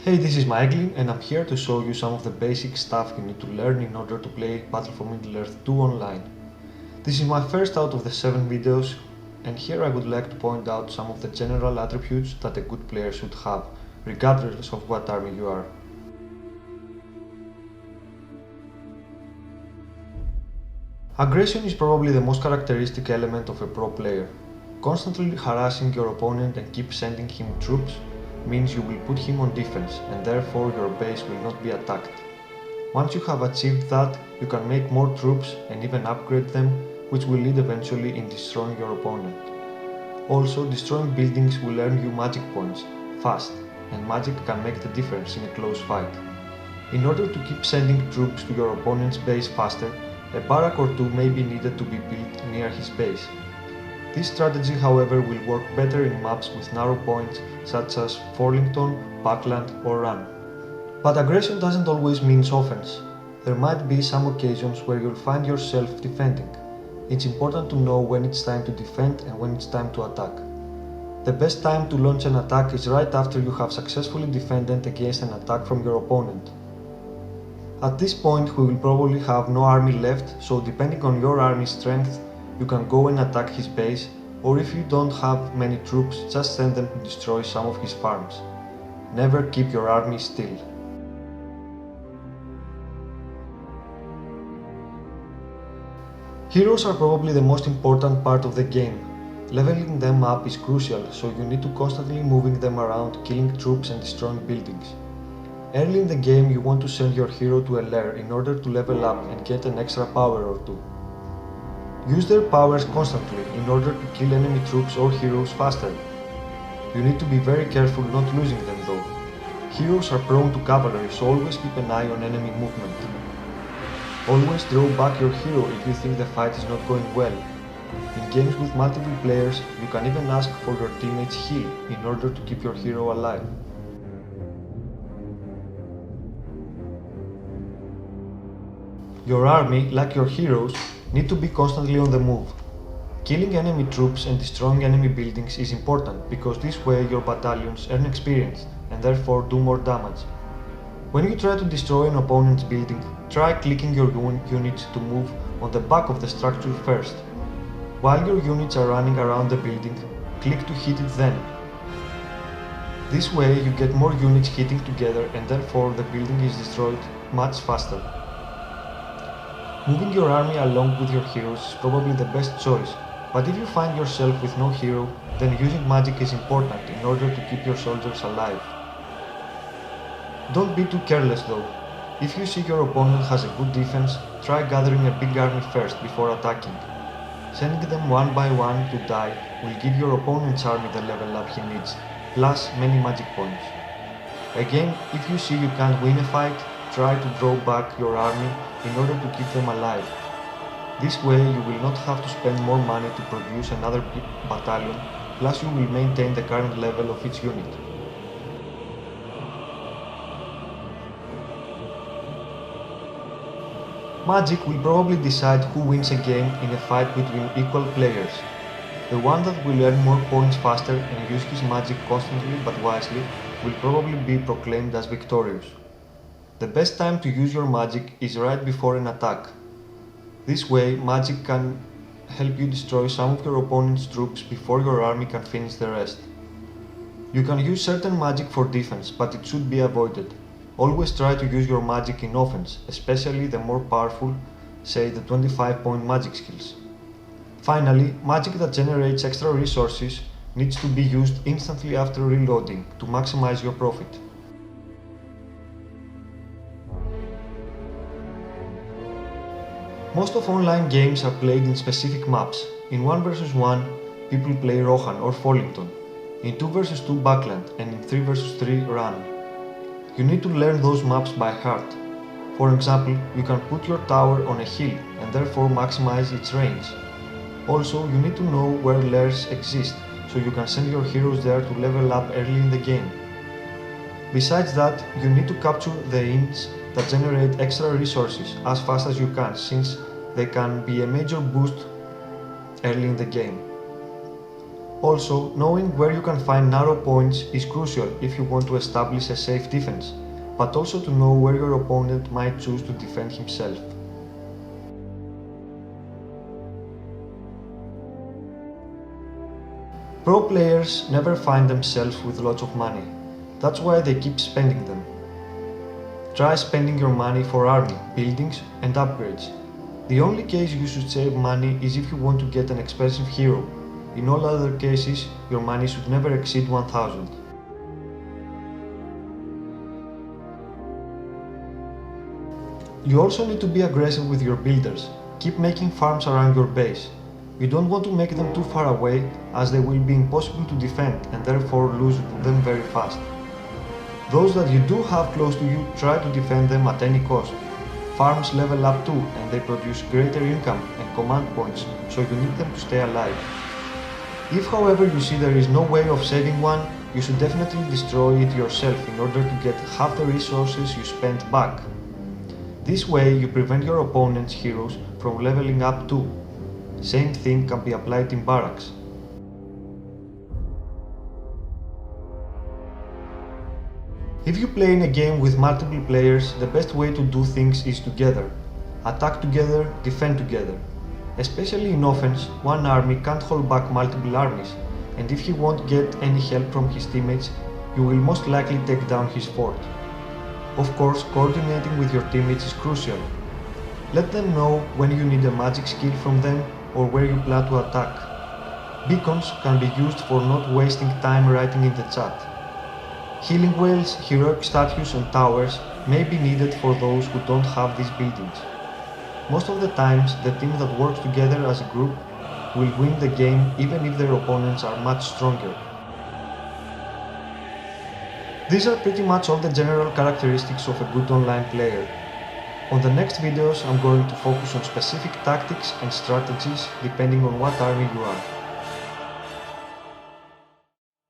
Hey, this is Maeglin and I'm here to show you some of the basic stuff you need to learn in order to play Battle for Middle-earth 2 online. This is my first out of the 7 videos, and here I would like to point out some of the general attributes that a good player should have, regardless of what army you are. Aggression is probably the most characteristic element of a pro player. Constantly harassing your opponent and keep sending him troops means you will put him on defense and therefore your base will not be attacked. Once you have achieved that, you can make more troops and even upgrade them, which will lead eventually in destroying your opponent. Also, destroying buildings will earn you magic points, fast, and magic can make the difference in a close fight. In order to keep sending troops to your opponent's base faster, a barrack or two may be needed to be built near his base. This strategy, however, will work better in maps with narrow points such as Forlington, Backland or Run. But aggression doesn't always mean offense. There might be some occasions where you'll find yourself defending. It's important to know when it's time to defend and when it's time to attack. The best time to launch an attack is right after you have successfully defended against an attack from your opponent. At this point we will probably have no army left, so depending on your army's strength, you can go and attack his base, or if you don't have many troops, just send them to destroy some of his farms. Never keep your army still. Heroes are probably the most important part of the game. Leveling them up is crucial, so you need to constantly moving them around, killing troops and destroying buildings. Early in the game you want to send your hero to a lair in order to level up and get an extra power or two. Use their powers constantly in order to kill enemy troops or heroes faster. You need to be very careful not losing them though. Heroes are prone to cavalry, so always keep an eye on enemy movement. Always draw back your hero if you think the fight is not going well. In games with multiple players, you can even ask for your teammates' heal in order to keep your hero alive. Your army, like your heroes, need to be constantly on the move. Killing enemy troops and destroying enemy buildings is important because this way your battalions earn experience and therefore do more damage. When you try to destroy an opponent's building, try clicking your units to move on the back of the structure first. While your units are running around the building, click to hit it then. This way you get more units hitting together and therefore the building is destroyed much faster. Moving your army along with your heroes is probably the best choice, but if you find yourself with no hero, then using magic is important in order to keep your soldiers alive. Don't be too careless though. If you see your opponent has a good defense, try gathering a big army first before attacking. Sending them one by one to die will give your opponent's army the level up he needs, plus many magic points. Again, if you see you can't win a fight, try to draw back your army in order to keep them alive. This way you will not have to spend more money to produce another battalion, plus you will maintain the current level of each unit. Magic will probably decide who wins a game in a fight between equal players. The one that will earn more points faster and use his magic constantly but wisely will probably be proclaimed as victorious. The best time to use your magic is right before an attack. This way, magic can help you destroy some of your opponent's troops before your army can finish the rest. You can use certain magic for defense, but it should be avoided. Always try to use your magic in offense, especially the more powerful, say the 25-point magic skills. Finally, magic that generates extra resources needs to be used instantly after reloading to maximize your profit. Most of online games are played in specific maps. In 1 vs 1, people play Rohan or Forlington, in 2 vs 2 Backland, and in 3 vs 3 Run. You need to learn those maps by heart. For example, you can put your tower on a hill and therefore maximize its range. Also, you need to know where lairs exist, so you can send your heroes there to level up early in the game. Besides that, you need to capture the inns that generate extra resources as fast as you can, since they can be a major boost early in the game. Also, knowing where you can find narrow points is crucial if you want to establish a safe defense, but also to know where your opponent might choose to defend himself. Pro players never find themselves with lots of money. That's why they keep spending them. Try spending your money for army, buildings and upgrades. The only case you should save money is if you want to get an expensive hero. In all other cases, your money should never exceed 1000. You also need to be aggressive with your builders. Keep making farms around your base. You don't want to make them too far away, as they will be impossible to defend and therefore lose them very fast. Those that you do have close to you, try to defend them at any cost. Farms level up too, and they produce greater income and command points, so you need them to stay alive. If however you see there is no way of saving one, you should definitely destroy it yourself in order to get half the resources you spent back. This way you prevent your opponent's heroes from leveling up too. Same thing can be applied in barracks. If you play in a game with multiple players, the best way to do things is together. Attack together, defend together. Especially in offense, one army can't hold back multiple armies, and if he won't get any help from his teammates, you will most likely take down his fort. Of course, coordinating with your teammates is crucial. Let them know when you need a magic skill from them or where you plan to attack. Beacons can be used for not wasting time writing in the chat. Healing wells, heroic statues and towers may be needed for those who don't have these buildings. Most of the times, the team that works together as a group will win the game even if their opponents are much stronger. These are pretty much all the general characteristics of a good online player. On the next videos, I'm going to focus on specific tactics and strategies depending on what army you are.